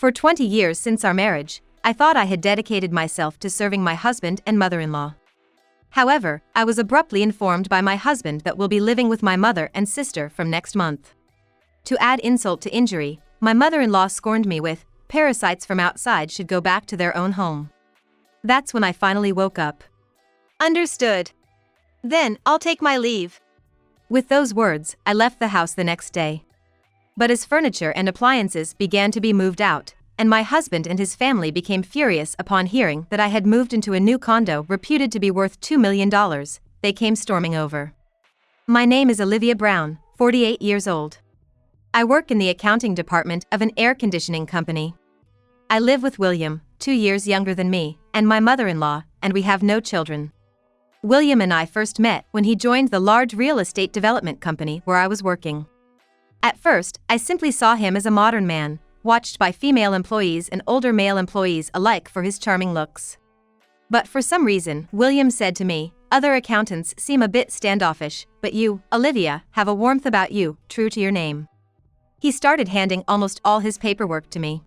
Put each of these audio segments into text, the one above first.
For 20 years since our marriage, I thought I had dedicated myself to serving my husband and mother-in-law. However, I was abruptly informed by my husband that we'll be living with my mother and sister from next month. To add insult to injury, my mother-in-law scorned me with, "Parasites from outside should go back to their own home." That's when I finally woke up. Understood. Then, I'll take my leave. With those words, I left the house the next day. But as furniture and appliances began to be moved out, and my husband and his family became furious upon hearing that I had moved into a new condo reputed to be worth $2 million, they came storming over. My name is Olivia Brown, 48 years old. I work in the accounting department of an air conditioning company. I live with William, 2 years younger than me, and my mother-in-law, and we have no children. William and I first met when he joined the large real estate development company where I was working. At first, I simply saw him as a modern man, watched by female employees and older male employees alike for his charming looks. But for some reason, William said to me, "Other accountants seem a bit standoffish, but you, Olivia, have a warmth about you, true to your name." He started handing almost all his paperwork to me.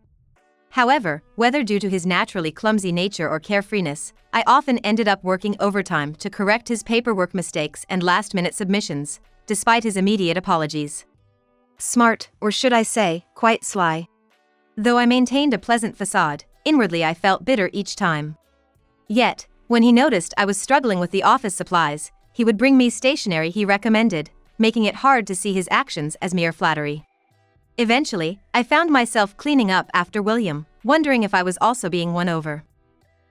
However, whether due to his naturally clumsy nature or carefreeness, I often ended up working overtime to correct his paperwork mistakes and last-minute submissions, despite his immediate apologies. Smart, or should I say, quite sly. Though I maintained a pleasant facade, inwardly I felt bitter each time. Yet, when he noticed I was struggling with the office supplies, he would bring me stationery he recommended, making it hard to see his actions as mere flattery. Eventually, I found myself cleaning up after William, wondering if I was also being won over.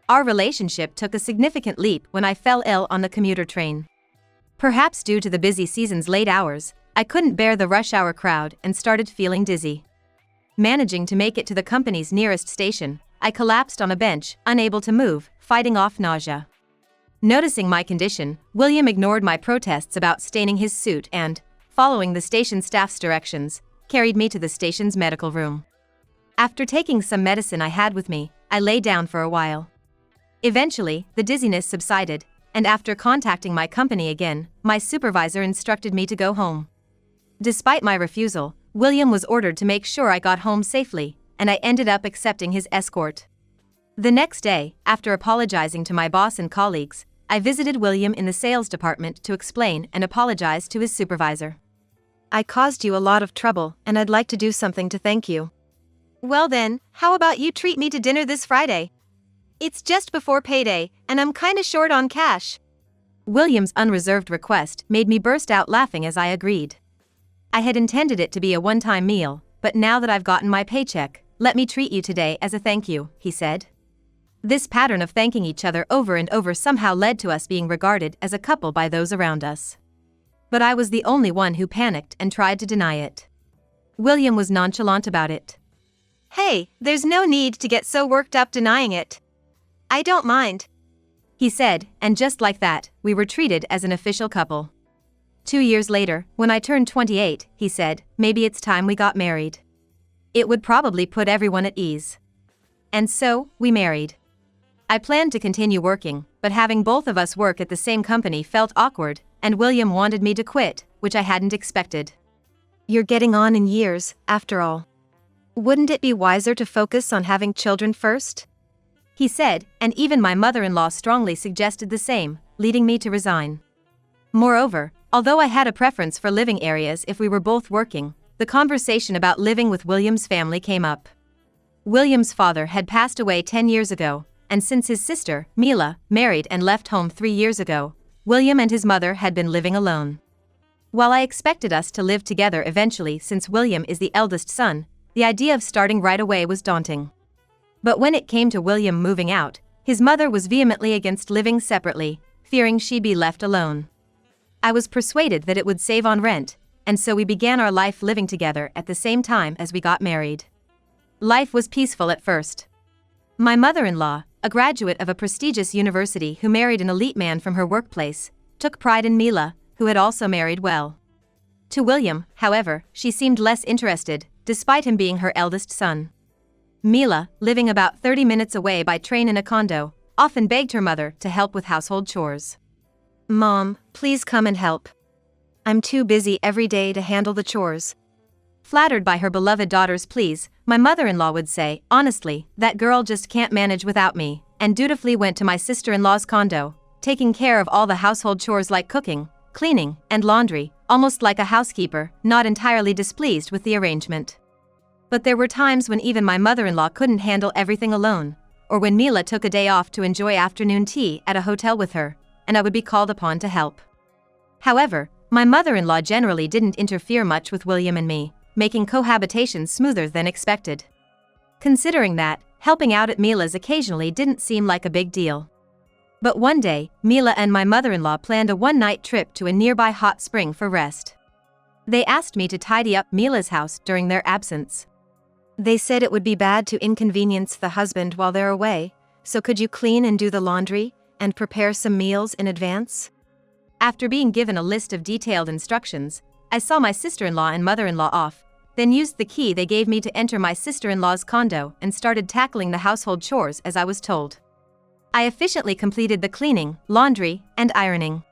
Our relationship took a significant leap when I fell ill on the commuter train. Perhaps due to the busy season's late hours, I couldn't bear the rush hour crowd and started feeling dizzy. Managing to make it to the company's nearest station, I collapsed on a bench, unable to move, fighting off nausea. Noticing my condition, William ignored my protests about staining his suit and, following the station staff's directions, carried me to the station's medical room. After taking some medicine I had with me, I lay down for a while. Eventually, the dizziness subsided, and after contacting my company again, my supervisor instructed me to go home. Despite my refusal, William was ordered to make sure I got home safely, and I ended up accepting his escort. The next day, after apologizing to my boss and colleagues, I visited William in the sales department to explain and apologize to his supervisor. "I caused you a lot of trouble, and I'd like to do something to thank you." Well then, how about you treat me to dinner this Friday? It's just before payday, and I'm kinda short on cash. William's unreserved request made me burst out laughing as I agreed. I had intended it to be a one-time meal, but now that I've gotten my paycheck, "Let me treat you today as a thank you," he said. This pattern of thanking each other over and over somehow led to us being regarded as a couple by those around us. But I was the only one who panicked and tried to deny it. William was nonchalant about it. "Hey, there's no need to get so worked up denying it. I don't mind," he said, and just like that, we were treated as an official couple. 2 years later, when I turned 28, he said, "Maybe it's time we got married. It would probably put everyone at ease." And so, we married. I planned to continue working, but having both of us work at the same company felt awkward, and William wanted me to quit, which I hadn't expected. "You're getting on in years, after all. Wouldn't it be wiser to focus on having children first?" he said, and even my mother-in-law strongly suggested the same, leading me to resign. Moreover, although I had a preference for living areas if we were both working, the conversation about living with William's family came up. William's father had passed away 10 years ago, and since his sister, Mila, married and left home 3 years ago, William and his mother had been living alone. While I expected us to live together eventually since William is the eldest son, the idea of starting right away was daunting. But when it came to William moving out, his mother was vehemently against living separately, fearing she'd be left alone. I was persuaded that it would save on rent, and so we began our life living together at the same time as we got married. Life was peaceful at first. My mother-in-law, a graduate of a prestigious university who married an elite man from her workplace, took pride in Mila, who had also married well. To William, however, she seemed less interested, despite him being her eldest son. Mila, living about 30 minutes away by train in a condo, often begged her mother to help with household chores. "Mom, please come and help. I'm too busy every day to handle the chores." Flattered by her beloved daughter's pleas, my mother-in-law would say, "Honestly, that girl just can't manage without me," and dutifully went to my sister-in-law's condo, taking care of all the household chores like cooking, cleaning, and laundry, almost like a housekeeper, not entirely displeased with the arrangement. But there were times when even my mother-in-law couldn't handle everything alone, or when Mila took a day off to enjoy afternoon tea at a hotel with her, and I would be called upon to help. However, my mother-in-law generally didn't interfere much with William and me, making cohabitation smoother than expected. Considering that, helping out at Mila's occasionally didn't seem like a big deal. But one day, Mila and my mother-in-law planned a one-night trip to a nearby hot spring for rest. They asked me to tidy up Mila's house during their absence. They said it would be bad to inconvenience the husband while they're away, so could you clean and do the laundry, and prepare some meals in advance? After being given a list of detailed instructions, I saw my sister-in-law and mother-in-law off, then used the key they gave me to enter my sister-in-law's condo and started tackling the household chores as I was told. I efficiently completed the cleaning, laundry, and ironing.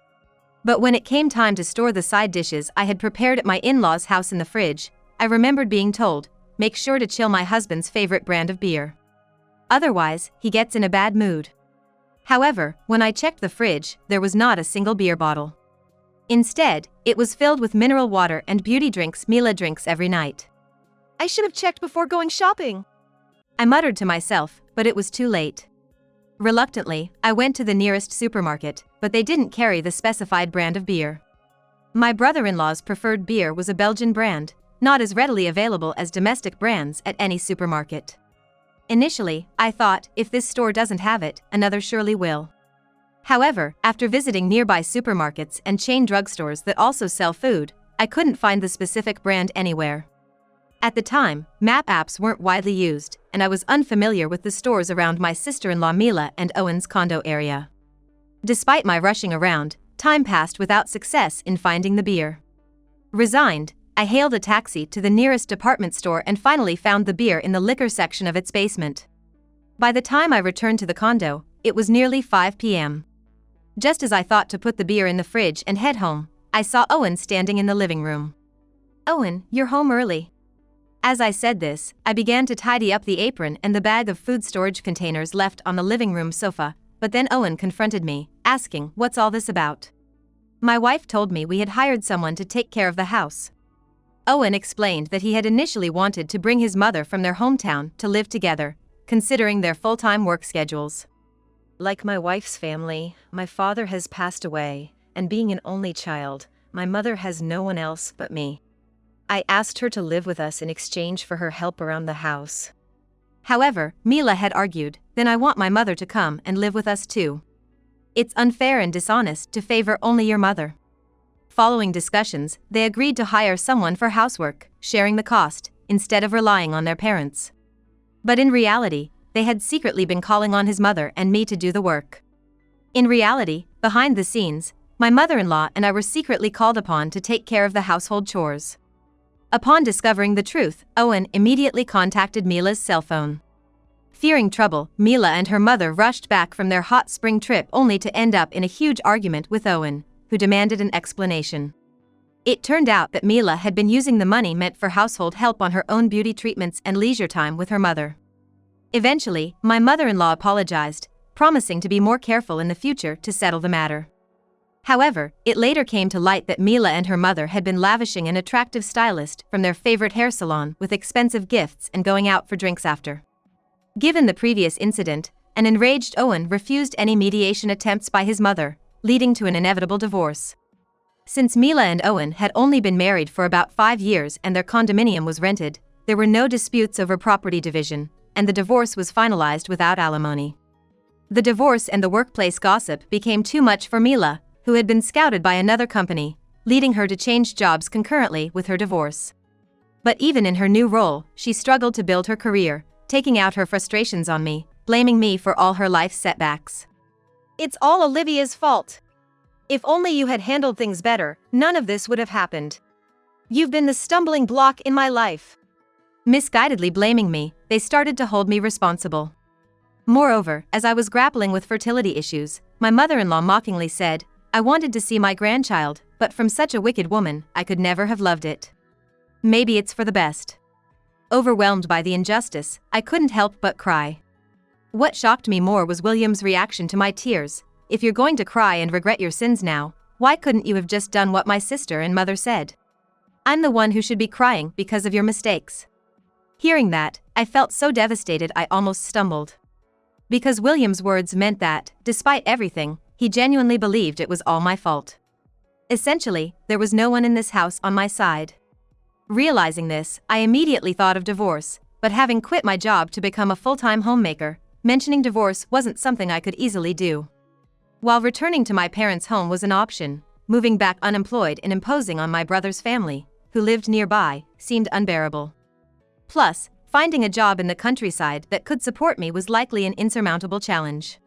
But when it came time to store the side dishes I had prepared at my in-laws' house in the fridge, I remembered being told, "Make sure to chill my husband's favorite brand of beer. Otherwise, he gets in a bad mood." However, when I checked the fridge, there was not a single beer bottle. Instead, it was filled with mineral water and beauty drinks Mila drinks every night. I should have checked before going shopping, I muttered to myself, but it was too late. Reluctantly, I went to the nearest supermarket, but they didn't carry the specified brand of beer. My brother-in-law's preferred beer was a Belgian brand, not as readily available as domestic brands at any supermarket. Initially, I thought, if this store doesn't have it, another surely will. However, after visiting nearby supermarkets and chain drugstores that also sell food, I couldn't find the specific brand anywhere. At the time, map apps weren't widely used, and I was unfamiliar with the stores around my sister-in-law Mila and Owen's condo area. Despite my rushing around, time passed without success in finding the beer. Resigned, I hailed a taxi to the nearest department store and finally found the beer in the liquor section of its basement. By the time I returned to the condo, it was nearly 5 p.m. Just as I thought to put the beer in the fridge and head home, I saw Owen standing in the living room. "Owen, you're home early." As I said this, I began to tidy up the apron and the bag of food storage containers left on the living room sofa, but then Owen confronted me, asking, "What's all this about?" My wife told me we had hired someone to take care of the house. Owen explained that he had initially wanted to bring his mother from their hometown to live together, considering their full-time work schedules. "Like my wife's family, my father has passed away, and being an only child, my mother has no one else but me. I asked her to live with us in exchange for her help around the house." However, Mila had argued, "Then I want my mother to come and live with us too. It's unfair and dishonest to favor only your mother." Following discussions, they agreed to hire someone for housework, sharing the cost, instead of relying on their parents. But in reality, they had secretly been calling on his mother and me to do the work. In reality, behind the scenes, my mother-in-law and I were secretly called upon to take care of the household chores. Upon discovering the truth, Owen immediately contacted Mila's cell phone. Fearing trouble, Mila and her mother rushed back from their hot spring trip only to end up in a huge argument with Owen, who demanded an explanation. It turned out that Mila had been using the money meant for household help on her own beauty treatments and leisure time with her mother. Eventually, my mother-in-law apologized, promising to be more careful in the future to settle the matter. However, it later came to light that Mila and her mother had been lavishing an attractive stylist from their favorite hair salon with expensive gifts and going out for drinks after. Given the previous incident, an enraged Owen refused any mediation attempts by his mother, leading to an inevitable divorce. Since Mila and Owen had only been married for about 5 years and their condominium was rented, there were no disputes over property division, and the divorce was finalized without alimony. The divorce and the workplace gossip became too much for Mila, who had been scouted by another company, leading her to change jobs concurrently with her divorce. But even in her new role, she struggled to build her career, taking out her frustrations on me, blaming me for all her life's setbacks. It's all Olivia's fault. If only you had handled things better, none of this would have happened. You've been the stumbling block in my life. Misguidedly blaming me, they started to hold me responsible. Moreover, as I was grappling with fertility issues, my mother-in-law mockingly said, "I wanted to see my grandchild, but from such a wicked woman, I could never have loved it." Maybe it's for the best. Overwhelmed by the injustice, I couldn't help but cry. What shocked me more was William's reaction to my tears. If you're going to cry and regret your sins now, why couldn't you have just done what my sister and mother said? I'm the one who should be crying because of your mistakes. Hearing that, I felt so devastated I almost stumbled. Because William's words meant that, despite everything, he genuinely believed it was all my fault. Essentially, there was no one in this house on my side. Realizing this, I immediately thought of divorce, but having quit my job to become a full-time homemaker, mentioning divorce wasn't something I could easily do. While returning to my parents' home was an option, moving back unemployed and imposing on my brother's family, who lived nearby, seemed unbearable. Plus, finding a job in the countryside that could support me was likely an insurmountable challenge.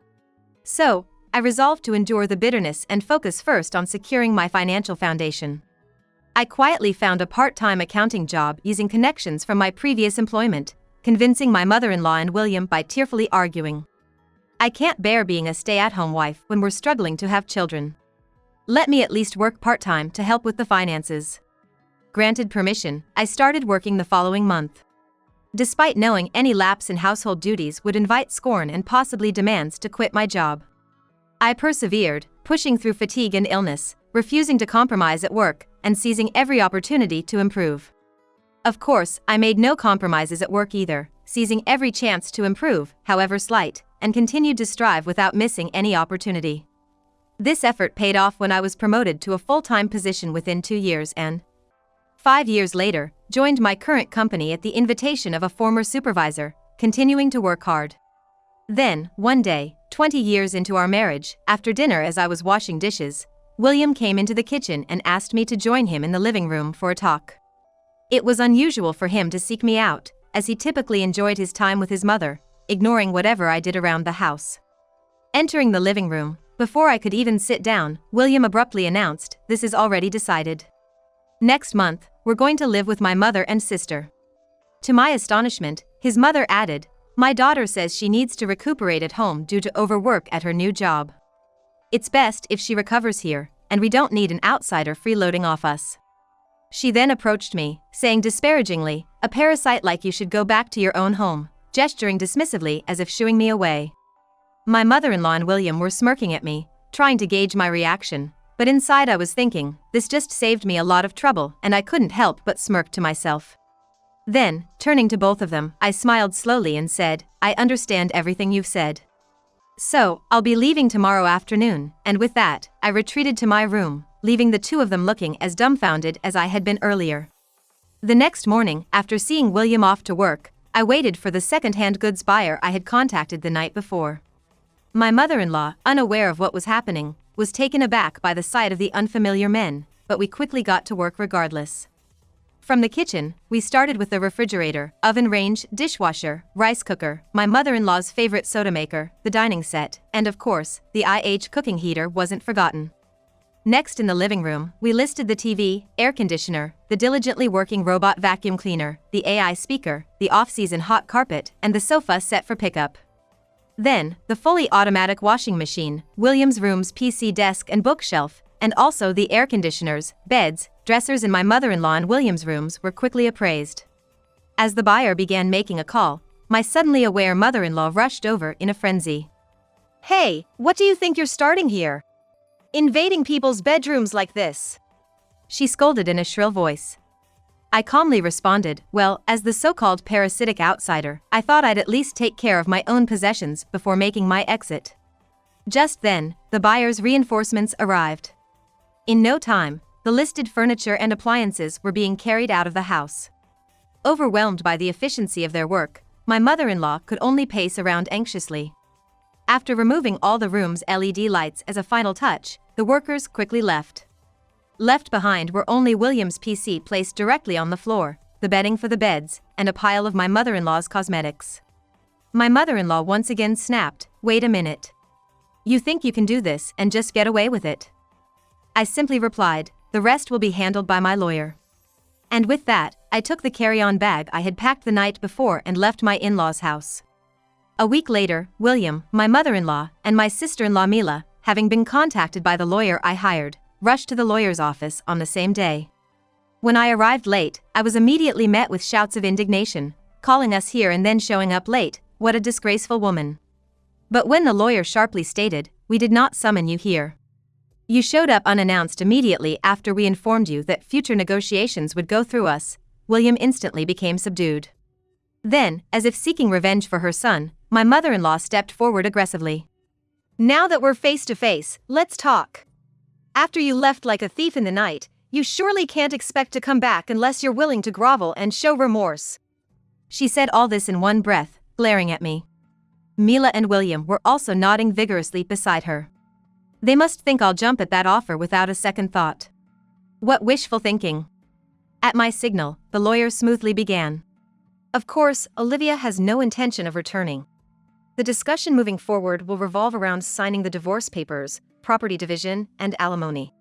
So, I resolved to endure the bitterness and focus first on securing my financial foundation. I quietly found a part-time accounting job using connections from my previous employment, convincing my mother-in-law and William by tearfully arguing. I can't bear being a stay-at-home wife when we're struggling to have children. Let me at least work part-time to help with the finances. Granted permission, I started working the following month. Despite knowing any lapse in household duties would invite scorn and possibly demands to quit my job, I persevered, pushing through fatigue and illness, refusing to compromise at work, and seizing every opportunity to improve. Of course, I made no compromises at work either, seizing every chance to improve, however slight, and continued to strive without missing any opportunity. This effort paid off when I was promoted to a full-time position within 2 years and, 5 years later, joined my current company at the invitation of a former supervisor, continuing to work hard. Then, one day, 20 years into our marriage, after dinner as I was washing dishes, William came into the kitchen and asked me to join him in the living room for a talk. It was unusual for him to seek me out, as he typically enjoyed his time with his mother, ignoring whatever I did around the house. Entering the living room, before I could even sit down, William abruptly announced, "This is already decided. Next month, we're going to live with my mother and sister." To my astonishment, his mother added, "My daughter says she needs to recuperate at home due to overwork at her new job. It's best if she recovers here, and we don't need an outsider freeloading off us." She then approached me, saying disparagingly, "A parasite like you should go back to your own home," gesturing dismissively as if shooing me away. My mother-in-law and William were smirking at me, trying to gauge my reaction, but inside I was thinking, this just saved me a lot of trouble, and I couldn't help but smirk to myself. Then, turning to both of them, I smiled slowly and said, "I understand everything you've said. So, I'll be leaving tomorrow afternoon," and with that, I retreated to my room, leaving the two of them looking as dumbfounded as I had been earlier. The next morning, after seeing William off to work, I waited for the second-hand goods buyer I had contacted the night before. My mother-in-law, unaware of what was happening, was taken aback by the sight of the unfamiliar men, but we quickly got to work regardless. From the kitchen, we started with the refrigerator, oven range, dishwasher, rice cooker, my mother-in-law's favorite soda maker, the dining set, and of course, the IH cooking heater wasn't forgotten. Next in the living room, we listed the TV, air conditioner, the diligently working robot vacuum cleaner, the AI speaker, the off-season hot carpet, and the sofa set for pickup. Then, the fully automatic washing machine, William's room's PC desk and bookshelf, and also the air conditioners, beds, dressers in my mother-in-law and William's rooms were quickly appraised. As the buyer began making a call, my suddenly aware mother-in-law rushed over in a frenzy. "Hey, what do you think you're starting here? Invading people's bedrooms like this?" she scolded in a shrill voice. I calmly responded, "Well, as the so-called parasitic outsider, I thought I'd at least take care of my own possessions before making my exit." Just then, the buyer's reinforcements arrived. In no time, the listed furniture and appliances were being carried out of the house. Overwhelmed by the efficiency of their work, my mother-in-law could only pace around anxiously. After removing all the room's LED lights as a final touch, the workers quickly left. Left behind were only William's PC placed directly on the floor, the bedding for the beds, and a pile of my mother-in-law's cosmetics. My mother-in-law once again snapped, "Wait a minute. You think you can do this and just get away with it?" I simply replied, "The rest will be handled by my lawyer." And with that, I took the carry-on bag I had packed the night before and left my in-laws' house. A week later, William, my mother-in-law, and my sister-in-law Mila, having been contacted by the lawyer I hired, rushed to the lawyer's office on the same day. When I arrived late, I was immediately met with shouts of indignation, calling us here and then showing up late. What a disgraceful woman. But when the lawyer sharply stated, "We did not summon you here. You showed up unannounced immediately after we informed you that future negotiations would go through us," William instantly became subdued. Then, as if seeking revenge for her son, my mother-in-law stepped forward aggressively. "Now that we're face to face, let's talk. After you left like a thief in the night, you surely can't expect to come back unless you're willing to grovel and show remorse." She said all this in one breath, glaring at me. Mila and William were also nodding vigorously beside her. They must think I'll jump at that offer without a second thought. What wishful thinking. At my signal, the lawyer smoothly began. "Of course, Olivia has no intention of returning. The discussion moving forward will revolve around signing the divorce papers, property division, and alimony."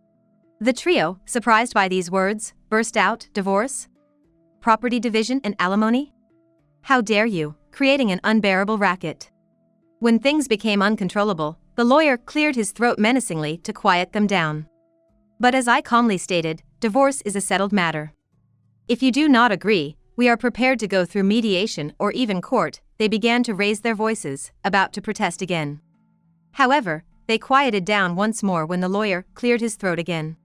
The trio, surprised by these words, burst out, "Divorce? Property division and alimony? How dare you," creating an unbearable racket. When things became uncontrollable, the lawyer cleared his throat menacingly to quiet them down. But as I calmly stated, divorce is a settled matter. If you do not agree, we are prepared to go through mediation or even court. They began to raise their voices, about to protest again. However, they quieted down once more when the lawyer cleared his throat again.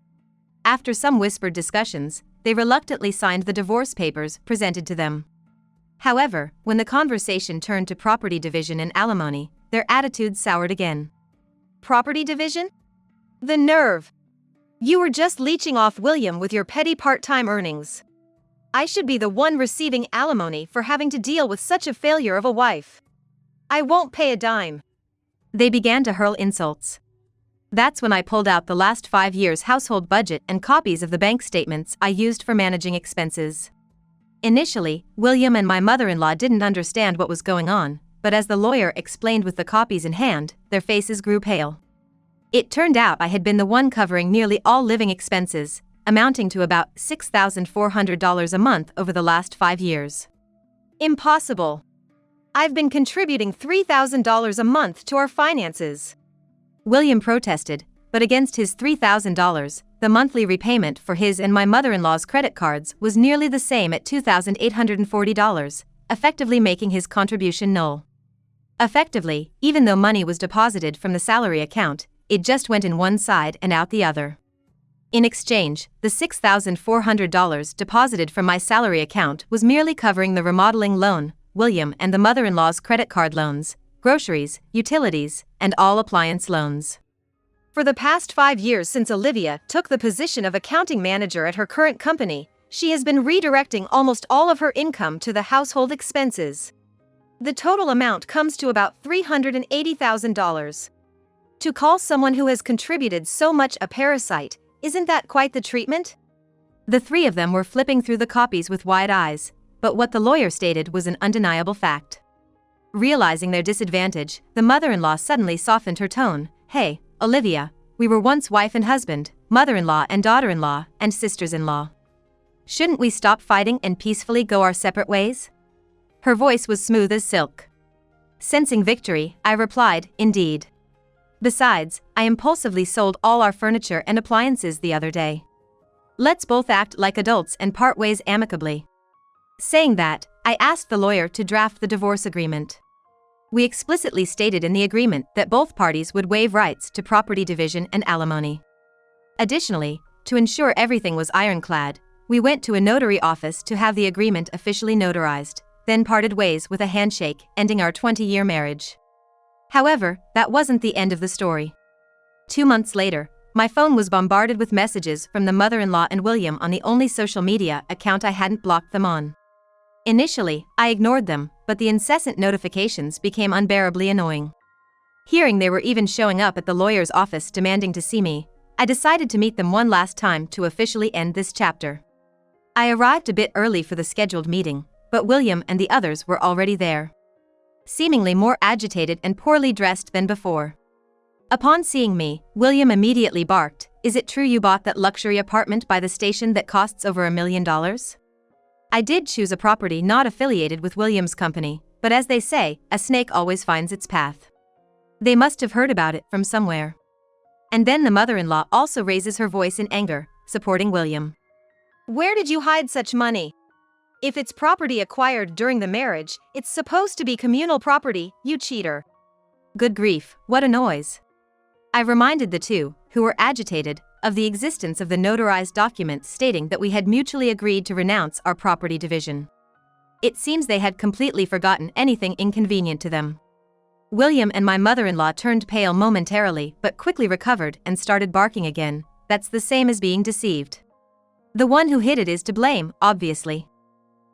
After some whispered discussions, they reluctantly signed the divorce papers presented to them. However, when the conversation turned to property division and alimony, their attitudes soured again. "Property division? The nerve! You were just leeching off William with your petty part-time earnings. I should be the one receiving alimony for having to deal with such a failure of a wife. I won't pay a dime." They began to hurl insults. That's when I pulled out the last 5 years' household budget and copies of the bank statements I used for managing expenses. Initially, William and my mother-in-law didn't understand what was going on, but as the lawyer explained with the copies in hand, their faces grew pale. It turned out I had been the one covering nearly all living expenses, amounting to about $6,400 a month over the last 5 years. "Impossible. I've been contributing $3,000 a month to our finances." William protested, but against his $3,000, the monthly repayment for his and my mother-in-law's credit cards was nearly the same at $2,840, effectively making his contribution null. Effectively, even though money was deposited from the salary account, it just went in one side and out the other. In exchange, the $6,400 deposited from my salary account was merely covering the remodeling loan, William and the mother-in-law's credit card loans, groceries, utilities, and all appliance loans. For the past 5 years since Olivia took the position of accounting manager at her current company, she has been redirecting almost all of her income to the household expenses. The total amount comes to about $380,000. To call someone who has contributed so much a parasite, isn't that quite the treatment? The three of them were flipping through the copies with wide eyes, but what the lawyer stated was an undeniable fact. Realizing their disadvantage, the mother-in-law suddenly softened her tone. "Hey, Olivia, we were once wife and husband, mother-in-law and daughter-in-law, and sisters-in-law. Shouldn't we stop fighting and peacefully go our separate ways?" Her voice was smooth as silk. Sensing victory, I replied, "Indeed. Besides, I impulsively sold all our furniture and appliances the other day. Let's both act like adults and part ways amicably." Saying that, I asked the lawyer to draft the divorce agreement. We explicitly stated in the agreement that both parties would waive rights to property division and alimony. Additionally, to ensure everything was ironclad, we went to a notary office to have the agreement officially notarized, then parted ways with a handshake, ending our 20-year marriage. However, that wasn't the end of the story. 2 months later, my phone was bombarded with messages from the mother-in-law and William on the only social media account I hadn't blocked them on. Initially, I ignored them, but the incessant notifications became unbearably annoying. Hearing they were even showing up at the lawyer's office demanding to see me, I decided to meet them one last time to officially end this chapter. I arrived a bit early for the scheduled meeting, but William and the others were already there, seemingly more agitated and poorly dressed than before. Upon seeing me, William immediately barked, "Is it true you bought that luxury apartment by the station that costs over $1 million? I did choose a property not affiliated with William's company, but as they say, a snake always finds its path. They must have heard about it from somewhere." And then the mother-in-law also raises her voice in anger, supporting William. Where did you hide such money? If it's property acquired during the marriage, it's supposed to be communal property, you cheater. Good grief, what a noise. I reminded the two, who were agitated, of the existence of the notarized documents stating that we had mutually agreed to renounce our property division. It seems they had completely forgotten anything inconvenient to them. William and my mother-in-law turned pale momentarily but quickly recovered and started barking again. That's the same as being deceived. The one who hid it is to blame, obviously.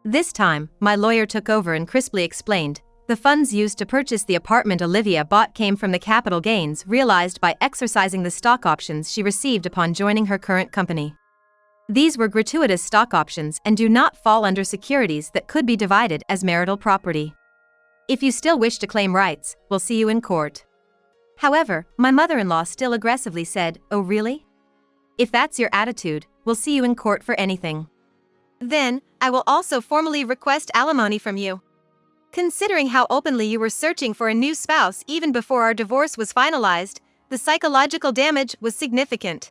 This time, my lawyer took over and crisply explained, the funds used to purchase the apartment Olivia bought came from the capital gains realized by exercising the stock options she received upon joining her current company. These were gratuitous stock options and do not fall under securities that could be divided as marital property. If you still wish to claim rights, we'll see you in court. However, my mother-in-law still aggressively said, "Oh really? If that's your attitude, we'll see you in court for anything." Then, I will also formally request alimony from you. Considering how openly you were searching for a new spouse even before our divorce was finalized, the psychological damage was significant.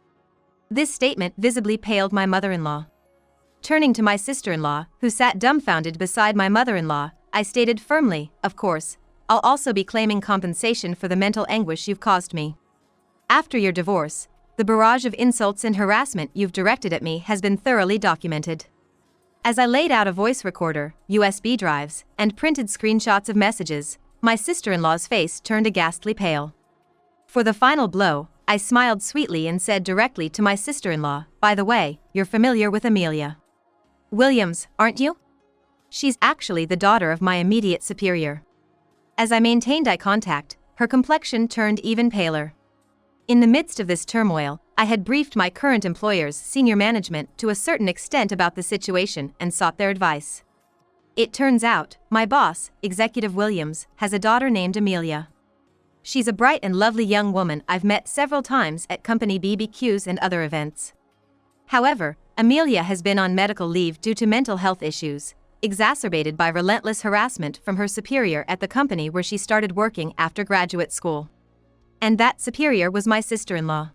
This statement visibly paled my mother-in-law. Turning to my sister-in-law, who sat dumbfounded beside my mother-in-law, I stated firmly, "Of course, I'll also be claiming compensation for the mental anguish you've caused me. After your divorce, the barrage of insults and harassment you've directed at me has been thoroughly documented." As I laid out a voice recorder, USB drives, and printed screenshots of messages, my sister-in-law's face turned a ghastly pale. For the final blow, I smiled sweetly and said directly to my sister-in-law, "By the way, you're familiar with Amelia Williams, aren't you? She's actually the daughter of my immediate superior." As I maintained eye contact, her complexion turned even paler. In the midst of this turmoil, I had briefed my current employer's senior management to a certain extent about the situation and sought their advice. It turns out, my boss, Executive Williams, has a daughter named Amelia. She's a bright and lovely young woman I've met several times at company BBQs and other events. However, Amelia has been on medical leave due to mental health issues, exacerbated by relentless harassment from her superior at the company where she started working after graduate school. And that superior was my sister-in-law.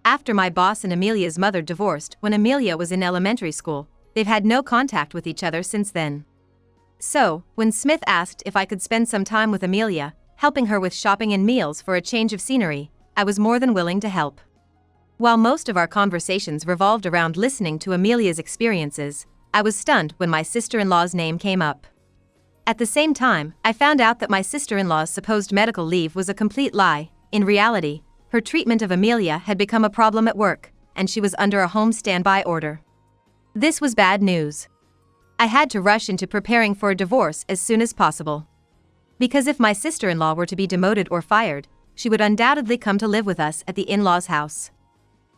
After my boss and Amelia's mother divorced when Amelia was in elementary school, they've had no contact with each other since then. So, when Smith asked if I could spend some time with Amelia, helping her with shopping and meals for a change of scenery, I was more than willing to help. While most of our conversations revolved around listening to Amelia's experiences, I was stunned when my sister-in-law's name came up. At the same time, I found out that my sister-in-law's supposed medical leave was a complete lie. In reality, her treatment of Amelia had become a problem at work, and she was under a home standby order. This was bad news. I had to rush into preparing for a divorce as soon as possible. Because if my sister-in-law were to be demoted or fired, she would undoubtedly come to live with us at the in-laws' house.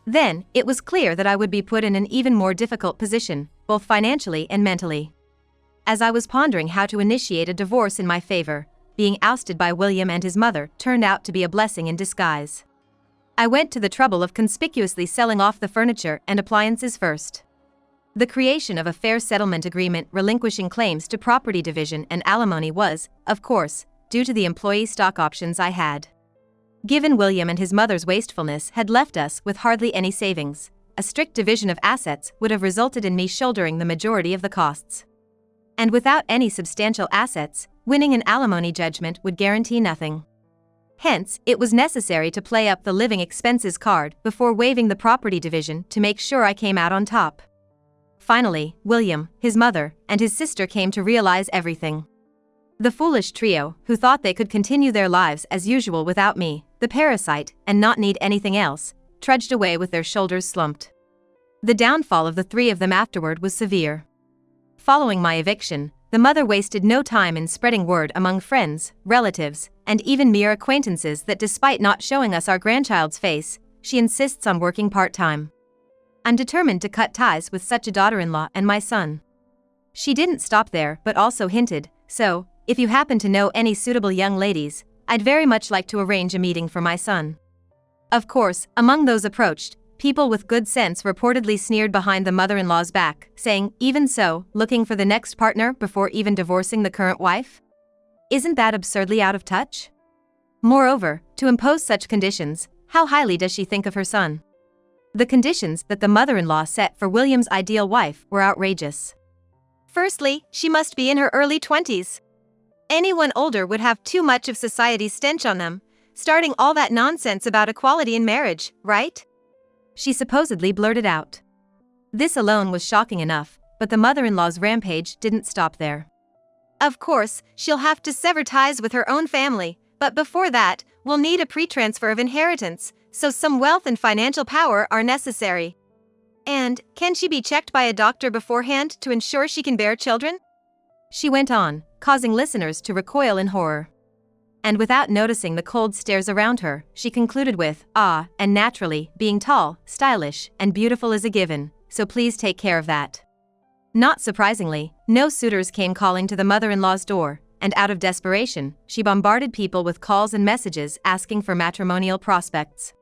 Then, it was clear that I would be put in an even more difficult position, both financially and mentally. As I was pondering how to initiate a divorce in my favor, being ousted by William and his mother turned out to be a blessing in disguise. I went to the trouble of conspicuously selling off the furniture and appliances first. The creation of a fair settlement agreement relinquishing claims to property division and alimony was, of course, due to the employee stock options I had. Given William and his mother's wastefulness had left us with hardly any savings, a strict division of assets would have resulted in me shouldering the majority of the costs. And without any substantial assets, winning an alimony judgment would guarantee nothing. Hence, it was necessary to play up the living expenses card before waiving the property division to make sure I came out on top. Finally, William, his mother, and his sister came to realize everything. The foolish trio, who thought they could continue their lives as usual without me, the parasite, and not need anything else, trudged away with their shoulders slumped. The downfall of the three of them afterward was severe. Following my eviction, the mother wasted no time in spreading word among friends, relatives, and even mere acquaintances that despite not showing us our grandchild's face, she insists on working part-time. I'm determined to cut ties with such a daughter-in-law and my son. She didn't stop there but also hinted, "So, if you happen to know any suitable young ladies, I'd very much like to arrange a meeting for my son." Of course, among those approached, people with good sense reportedly sneered behind the mother-in-law's back, saying, "Even so, looking for the next partner before even divorcing the current wife? Isn't that absurdly out of touch? Moreover, to impose such conditions, how highly does she think of her son?" The conditions that the mother-in-law set for William's ideal wife were outrageous. Firstly, she must be in her early 20s. Anyone older would have too much of society's stench on them, starting all that nonsense about equality in marriage, right? She supposedly blurted out. This alone was shocking enough, but the mother-in-law's rampage didn't stop there. Of course, she'll have to sever ties with her own family, but before that, we'll need a pre-transfer of inheritance, so some wealth and financial power are necessary. And, can she be checked by a doctor beforehand to ensure she can bear children? She went on, causing listeners to recoil in horror. And without noticing the cold stares around her, she concluded with, and naturally, being tall, stylish, and beautiful is a given, so please take care of that. Not surprisingly, no suitors came calling to the mother-in-law's door, and out of desperation, she bombarded people with calls and messages asking for matrimonial prospects.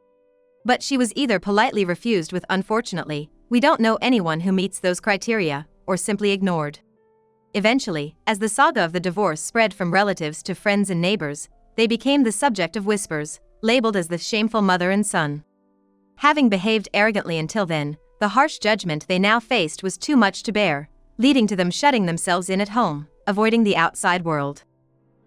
But she was either politely refused with "unfortunately, we don't know anyone who meets those criteria," or simply ignored. Eventually, as the saga of the divorce spread from relatives to friends and neighbors, they became the subject of whispers, labeled as the shameful mother and son. Having behaved arrogantly until then, the harsh judgment they now faced was too much to bear, leading to them shutting themselves in at home, avoiding the outside world.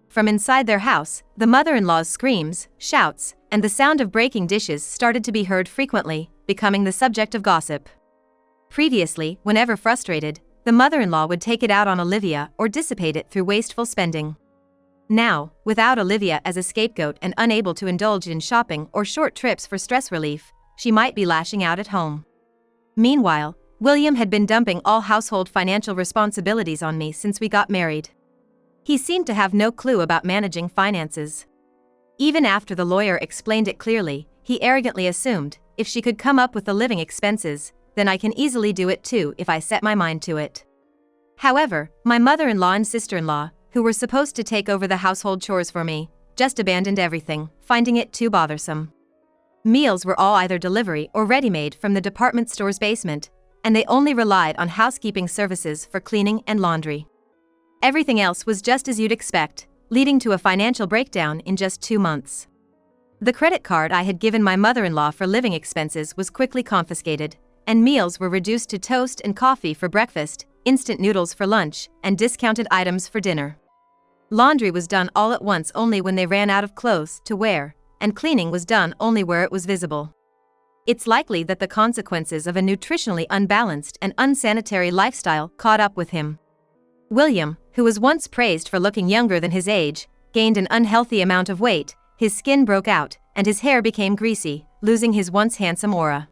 From inside their house, the mother-in-law's screams, shouts, and the sound of breaking dishes started to be heard frequently, becoming the subject of gossip. Previously, whenever frustrated, the mother-in-law would take it out on Olivia or dissipate it through wasteful spending. Now, without Olivia as a scapegoat and unable to indulge in shopping or short trips for stress relief, she might be lashing out at home. Meanwhile, William had been dumping all household financial responsibilities on me since we got married. He seemed to have no clue about managing finances. Even after the lawyer explained it clearly, he arrogantly assumed, if she could come up with the living expenses, then I can easily do it too if I set my mind to it. However, my mother-in-law and sister-in-law, who were supposed to take over the household chores for me, just abandoned everything, finding it too bothersome. Meals were all either delivery or ready-made from the department store's basement, and they only relied on housekeeping services for cleaning and laundry. Everything else was just as you'd expect, leading to a financial breakdown in just 2 months. The credit card I had given my mother-in-law for living expenses was quickly confiscated, and meals were reduced to toast and coffee for breakfast, instant noodles for lunch, and discounted items for dinner. Laundry was done all at once only when they ran out of clothes to wear, and cleaning was done only where it was visible. It's likely that the consequences of a nutritionally unbalanced and unsanitary lifestyle caught up with him. William, who was once praised for looking younger than his age, gained an unhealthy amount of weight, his skin broke out, and his hair became greasy, losing his once handsome aura.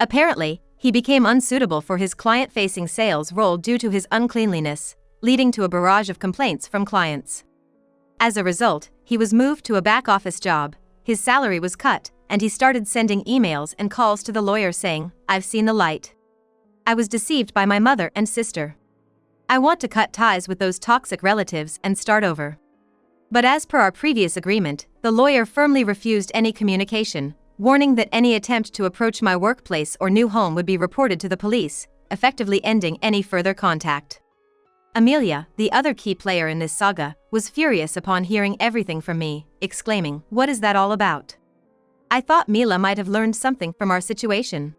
Apparently, he became unsuitable for his client-facing sales role due to his uncleanliness, leading to a barrage of complaints from clients. As a result, he was moved to a back-office job, his salary was cut, and he started sending emails and calls to the lawyer saying, "I've seen the light. I was deceived by my mother and sister. I want to cut ties with those toxic relatives and start over." But as per our previous agreement, the lawyer firmly refused any communication, warning that any attempt to approach my workplace or new home would be reported to the police, effectively ending any further contact. Amelia, the other key player in this saga, was furious upon hearing everything from me, exclaiming, "What is that all about? I thought Mila might have learned something from our situation."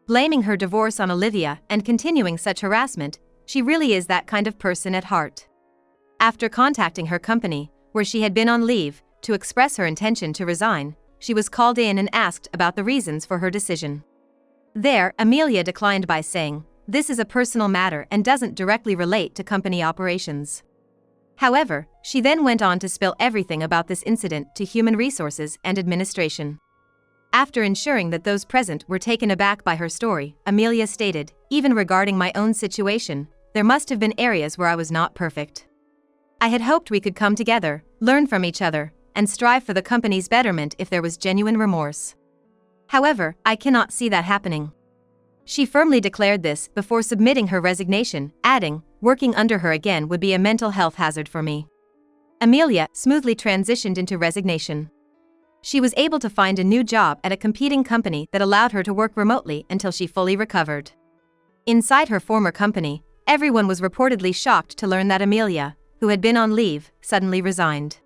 Blaming her divorce on Olivia and continuing such harassment, she really is that kind of person at heart. After contacting her company, where she had been on leave, to express her intention to resign, she was called in and asked about the reasons for her decision. There, Amelia declined by saying, "This is a personal matter and doesn't directly relate to company operations." However, she then went on to spill everything about this incident to human resources and administration. After ensuring that those present were taken aback by her story, Amelia stated, "Even regarding my own situation, there must have been areas where I was not perfect. I had hoped we could come together, learn from each other, and strive for the company's betterment if there was genuine remorse. However, I cannot see that happening." She firmly declared this before submitting her resignation, adding, "Working under her again would be a mental health hazard for me." Amelia smoothly transitioned into resignation. She was able to find a new job at a competing company that allowed her to work remotely until she fully recovered. Inside her former company, everyone was reportedly shocked to learn that Amelia, who had been on leave, suddenly resigned.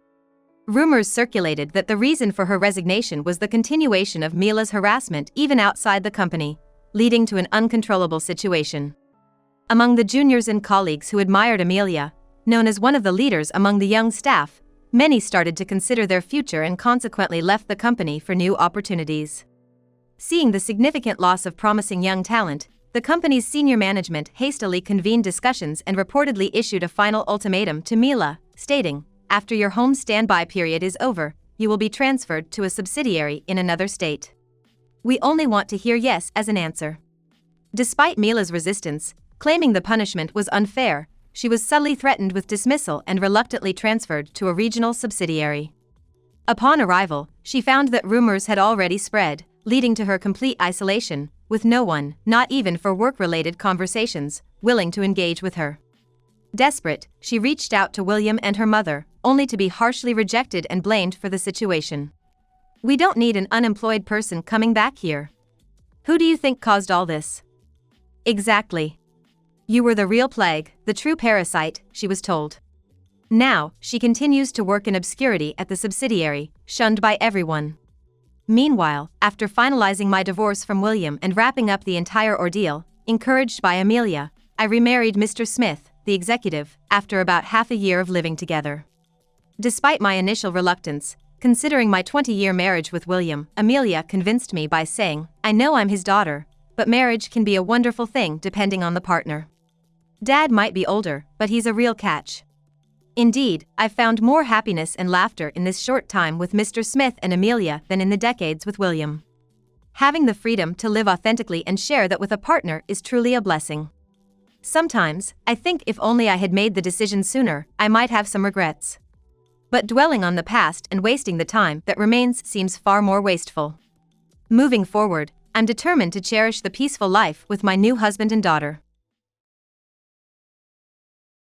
Rumors circulated that the reason for her resignation was the continuation of Mila's harassment even outside the company, leading to an uncontrollable situation. Among the juniors and colleagues who admired Amelia, known as one of the leaders among the young staff, many started to consider their future and consequently left the company for new opportunities. Seeing the significant loss of promising young talent, the company's senior management hastily convened discussions and reportedly issued a final ultimatum to Mila, stating, "After your home standby period is over, you will be transferred to a subsidiary in another state. We only want to hear yes as an answer." Despite Mila's resistance, claiming the punishment was unfair, she was subtly threatened with dismissal and reluctantly transferred to a regional subsidiary. Upon arrival, she found that rumors had already spread, leading to her complete isolation, with no one, not even for work-related conversations, willing to engage with her. Desperate, she reached out to William and her mother, only to be harshly rejected and blamed for the situation. "We don't need an unemployed person coming back here. Who do you think caused all this?" "Exactly. You were the real plague, the true parasite," she was told. Now, she continues to work in obscurity at the subsidiary, shunned by everyone. Meanwhile, after finalizing my divorce from William and wrapping up the entire ordeal, encouraged by Amelia, I remarried Mr. Smith, the executive, after about half a year of living together. Despite my initial reluctance, considering my 20-year marriage with William, Amelia convinced me by saying, "I know I'm his daughter, but marriage can be a wonderful thing depending on the partner. Dad might be older, but he's a real catch." Indeed, I've found more happiness and laughter in this short time with Mr. Smith and Amelia than in the decades with William. Having the freedom to live authentically and share that with a partner is truly a blessing. Sometimes, I think if only I had made the decision sooner, I might have some regrets. But dwelling on the past and wasting the time that remains seems far more wasteful. Moving forward, I'm determined to cherish the peaceful life with my new husband and daughter.